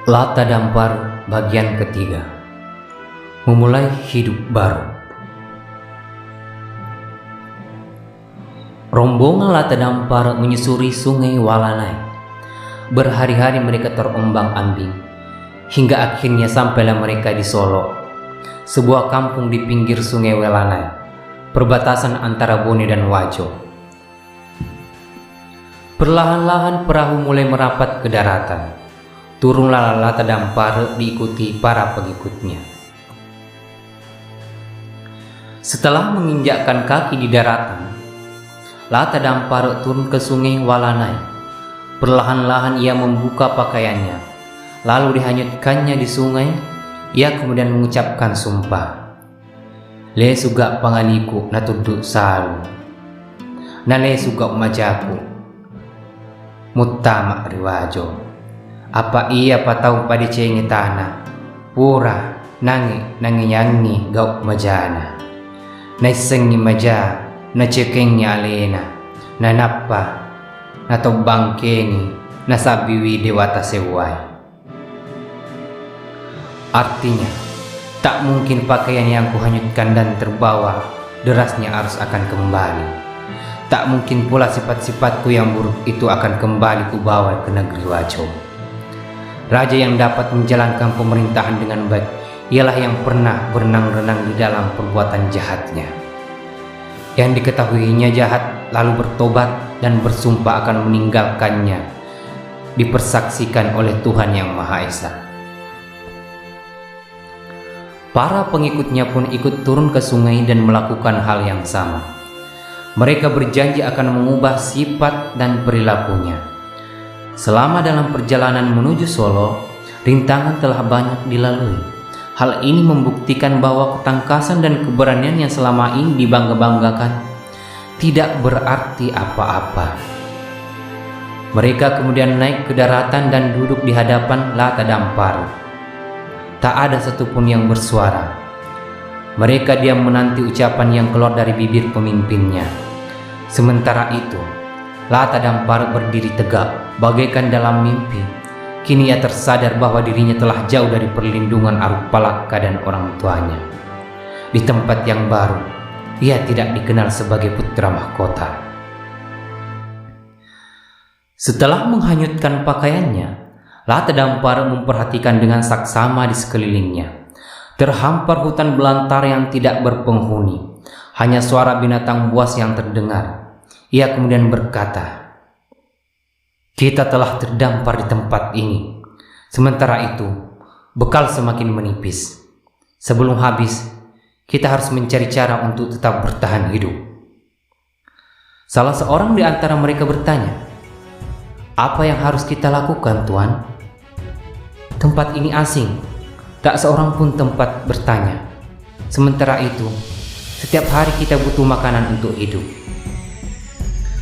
Lata Dampar bagian ketiga. Memulai hidup baru. Rombongan Lata Dampar menyusuri sungai Walanai. Berhari-hari mereka terombang-ambing, hingga akhirnya sampailah mereka di Solo, sebuah kampung di pinggir sungai Walanai, perbatasan antara Bone dan Wajo. Perlahan-lahan perahu mulai merapat ke daratan. Turunlah Lata Dampar diikuti para pengikutnya. Setelah menginjakkan kaki di daratan, Lata Dampar turun ke sungai Walanai. Perlahan-lahan ia membuka pakaiannya, lalu dihanyutkannya di sungai. Ia kemudian mengucapkan sumpah. Le suga pangaliku natuduk salu, na le suga umajaku, mutama riwajo. Apa ia patau pada cengi tanah, pura nangi yangi gau majana, naisengi maja na cekengnya alena, na nappa na tobangkengi na sabiwi dewata sewai. Artinya, tak mungkin pakaian yang kuhanyutkan dan terbawa derasnya arus akan kembali. Tak mungkin pula sifat-sifatku yang buruk itu akan kembali kubawa ke negeri Wajo. Raja yang dapat menjalankan pemerintahan dengan baik ialah yang pernah berenang-renang di dalam perbuatan jahatnya. Yang diketahuinya jahat lalu bertobat dan bersumpah akan meninggalkannya, dipersaksikan oleh Tuhan Yang Maha Esa. Para pengikutnya pun ikut turun ke sungai dan melakukan hal yang sama. Mereka berjanji akan mengubah sifat dan perilakunya. Selama dalam perjalanan menuju Solo, rintangan telah banyak dilalui. Hal ini membuktikan bahwa ketangkasan dan keberanian yang selama ini dibangga-banggakan tidak berarti apa-apa. Mereka kemudian naik ke daratan dan duduk di hadapan Lata Dampar. Tak ada satupun yang bersuara. Mereka diam menanti ucapan yang keluar dari bibir pemimpinnya. Sementara itu, Lata Dampar berdiri tegak, bagaikan dalam mimpi. Kini ia tersadar bahwa dirinya telah jauh dari perlindungan Aruk Palaka dan orang tuanya. Di tempat yang baru, ia tidak dikenal sebagai putra mahkota. Setelah menghanyutkan pakaiannya, Lata Dampar memperhatikan dengan saksama di sekelilingnya. Terhampar hutan belantara yang tidak berpenghuni, hanya suara binatang buas yang terdengar. Ia kemudian berkata, "Kita telah terdampar di tempat ini. Sementara itu, bekal semakin menipis. Sebelum habis, kita harus mencari cara untuk tetap bertahan hidup." Salah seorang di antara mereka bertanya, "Apa yang harus kita lakukan, Tuan? Tempat ini asing, tak seorang pun tempat bertanya. Sementara itu, setiap hari kita butuh makanan untuk hidup."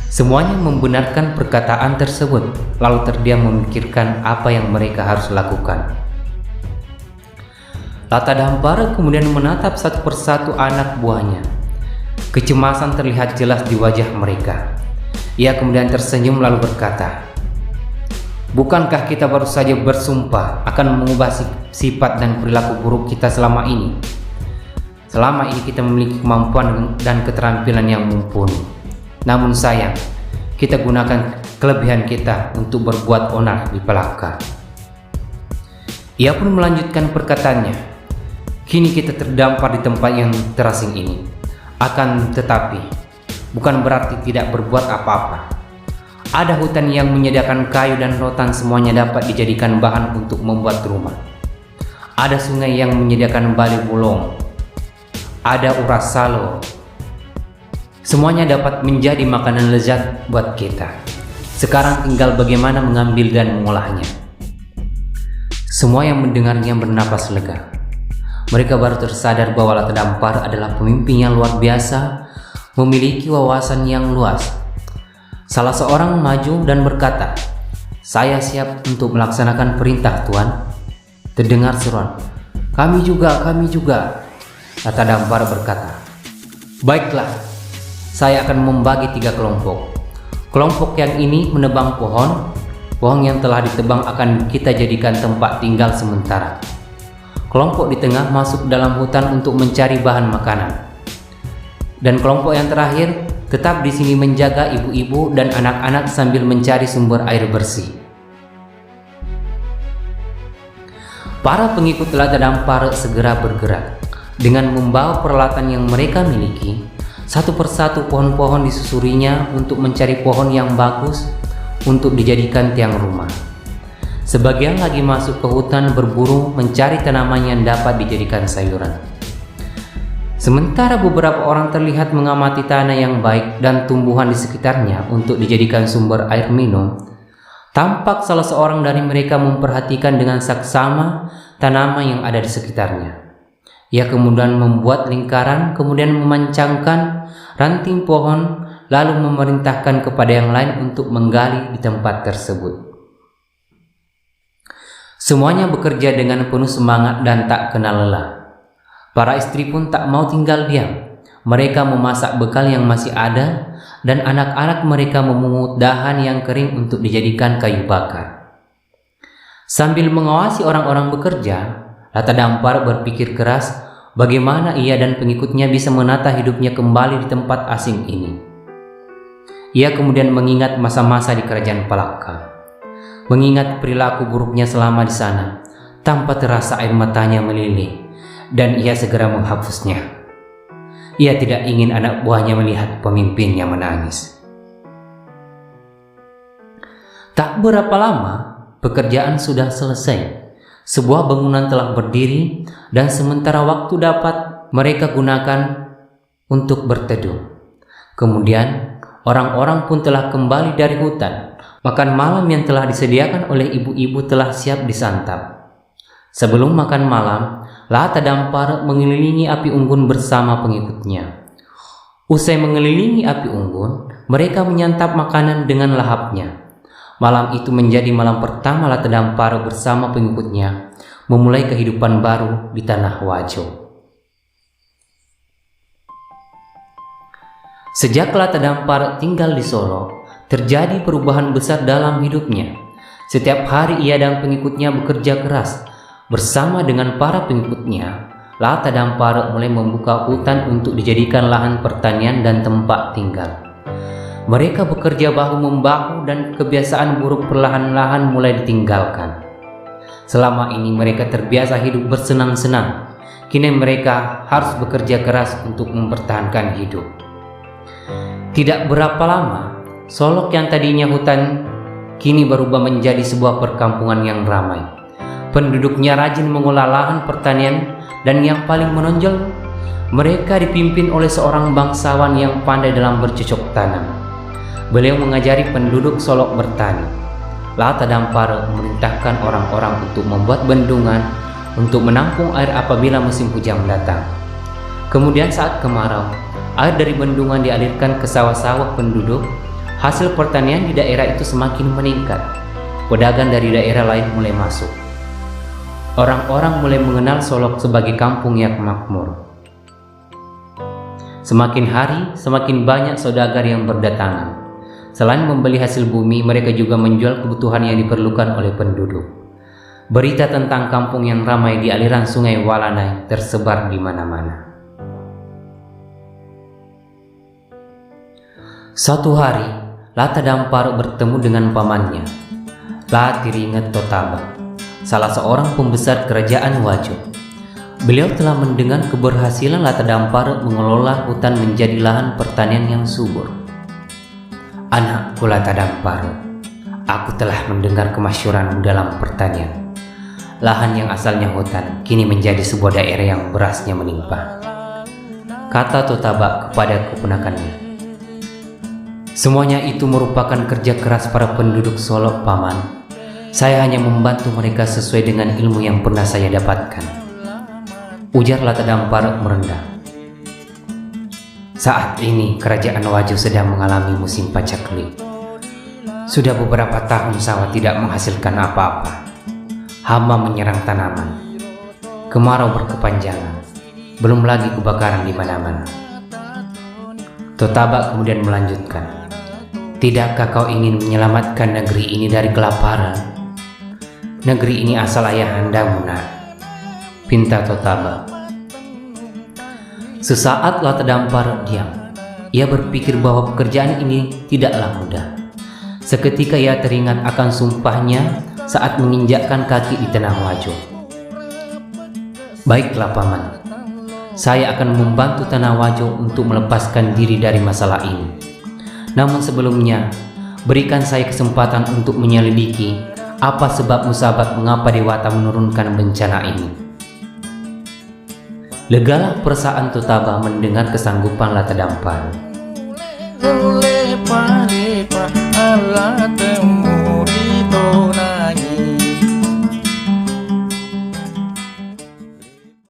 Semuanya membenarkan perkataan tersebut, lalu terdiam memikirkan apa yang mereka harus lakukan. Lata Dampar kemudian menatap satu persatu anak buahnya. Kecemasan terlihat jelas di wajah mereka. Ia kemudian tersenyum lalu berkata, "Bukankah kita baru saja bersumpah akan mengubah sifat dan perilaku buruk kita selama ini? Selama ini kita memiliki kemampuan dan keterampilan yang mumpuni. Namun sayang, kita gunakan kelebihan kita untuk berbuat onar di Palaka." Ia pun melanjutkan perkataannya, "Kini kita terdampar di tempat yang terasing ini. Akan tetapi, bukan berarti tidak berbuat apa-apa. Ada hutan yang menyediakan kayu dan rotan, semuanya dapat dijadikan bahan untuk membuat rumah. Ada sungai yang menyediakan bale bulong. Ada uras salo. Semuanya dapat menjadi makanan lezat buat kita. Sekarang tinggal bagaimana mengambil dan mengolahnya." Semua yang mendengarnya bernapas lega. Mereka baru tersadar bahwa Lata Dampar adalah pemimpin yang luar biasa, memiliki wawasan yang luas. Salah seorang maju dan berkata, "Saya siap untuk melaksanakan perintah, Tuan." Terdengar seruan, kami juga. Lata Dampar berkata, "Baiklah, saya akan membagi 3 kelompok. Kelompok yang ini menebang pohon yang telah ditebang akan kita jadikan tempat tinggal sementara. Kelompok di tengah masuk dalam hutan untuk mencari bahan makanan. Dan kelompok yang terakhir tetap di sini menjaga ibu-ibu dan anak-anak sambil mencari sumber air bersih. Para pengikut Lata Dampara segera bergerak. Dengan membawa peralatan yang mereka miliki, satu persatu pohon-pohon disusurinya untuk mencari pohon yang bagus untuk dijadikan tiang rumah. Sebagian lagi masuk ke hutan berburu mencari tanaman yang dapat dijadikan sayuran. Sementara beberapa orang terlihat mengamati tanah yang baik dan tumbuhan di sekitarnya untuk dijadikan sumber air minum, tampak salah seorang dari mereka memperhatikan dengan saksama tanaman yang ada di sekitarnya. Ia kemudian membuat lingkaran, kemudian memancangkan ranting pohon, lalu memerintahkan kepada yang lain untuk menggali di tempat tersebut. Semuanya bekerja dengan penuh semangat dan tak kenal lelah. Para istri pun tak mau tinggal diam. Mereka memasak bekal yang masih ada dan anak-anak mereka memungut dahan yang kering untuk dijadikan kayu bakar. Sambil mengawasi orang-orang bekerja, Lata Dampara berpikir keras bagaimana ia dan pengikutnya bisa menata hidupnya kembali di tempat asing ini. Ia kemudian mengingat masa-masa di kerajaan Palaka, mengingat perilaku buruknya selama di sana. Tanpa terasa air matanya meleleh dan ia segera menghapusnya. Ia tidak ingin anak buahnya melihat pemimpinnya menangis. Tak berapa lama pekerjaan sudah selesai. Sebuah bangunan telah berdiri dan sementara waktu dapat mereka gunakan untuk berteduh. Kemudian orang-orang pun telah kembali dari hutan. Makan malam yang telah disediakan oleh ibu-ibu telah siap disantap. Sebelum makan malam, Lata Dampara mengelilingi api unggun bersama pengikutnya. Usai mengelilingi api unggun, mereka menyantap makanan dengan lahapnya. Malam itu menjadi malam pertama Lata Dampara bersama pengikutnya memulai kehidupan baru di tanah Wajo. Sejak Lata Dampara tinggal di Solo, terjadi perubahan besar dalam hidupnya. Setiap hari ia dan pengikutnya bekerja keras. Bersama dengan para pengikutnya, Lata Dampara mulai membuka hutan untuk dijadikan lahan pertanian dan tempat tinggal. Mereka bekerja bahu-membahu dan kebiasaan buruk perlahan-lahan mulai ditinggalkan. Selama ini mereka terbiasa hidup bersenang-senang. Kini mereka harus bekerja keras untuk mempertahankan hidup. Tidak berapa lama, Solok yang tadinya hutan kini berubah menjadi sebuah perkampungan yang ramai. Penduduknya rajin mengolah lahan pertanian dan yang paling menonjol, mereka dipimpin oleh seorang bangsawan yang pandai dalam bercocok tanam. Beliau mengajari penduduk Solok bertani. Lata Dampara memerintahkan orang-orang untuk membuat bendungan untuk menampung air apabila musim hujan datang. Kemudian saat kemarau, air dari bendungan dialirkan ke sawah-sawah penduduk. Hasil pertanian di daerah itu semakin meningkat. Pedagang dari daerah lain mulai masuk. Orang-orang mulai mengenal Solok sebagai kampung yang makmur. Semakin hari, semakin banyak saudagar yang berdatangan. Selain membeli hasil bumi, mereka juga menjual kebutuhan yang diperlukan oleh penduduk. Berita tentang kampung yang ramai di aliran sungai Walanai tersebar di mana-mana. Suatu hari, Lata Dampara bertemu dengan pamannya, Latiringet Totaba, salah seorang pembesar kerajaan Wajo. Beliau telah mendengar keberhasilan Lata Dampara mengelola hutan menjadi lahan pertanian yang subur. Anakku Lata Dampara, aku telah mendengar kemasyhuranmu dalam pertanian. Lahan yang asalnya hutan kini menjadi sebuah daerah yang berasnya melimpah, kata Totaba kepada keponakannya. Semuanya itu merupakan kerja keras para penduduk Solok, Paman. Saya hanya membantu mereka sesuai dengan ilmu yang pernah saya dapatkan, ujar Lata Dampara merendah. Saat ini kerajaan Wajo sedang mengalami musim pacaklik. Sudah beberapa tahun sawah tidak menghasilkan apa-apa. Hama menyerang tanaman. Kemarau berkepanjangan. Belum lagi kebakaran di mana-mana. Totaba kemudian melanjutkan. Tidakkah kau ingin menyelamatkan negeri ini dari kelaparan? Negeri ini asal ayahandamu, nak, pinta Totaba. Sesaat Lata Dampar diam. Ia berpikir bahwa pekerjaan ini tidaklah mudah. Seketika ia teringat akan sumpahnya saat menginjakkan kaki di Tanah Wajo. Baiklah paman, saya akan membantu Tanah Wajo untuk melepaskan diri dari masalah ini. Namun sebelumnya, berikan saya kesempatan untuk menyelidiki apa sebab musabab mengapa Dewata menurunkan bencana ini. Legalah perasaan Totaba mendengar kesanggupan Lata Dampar.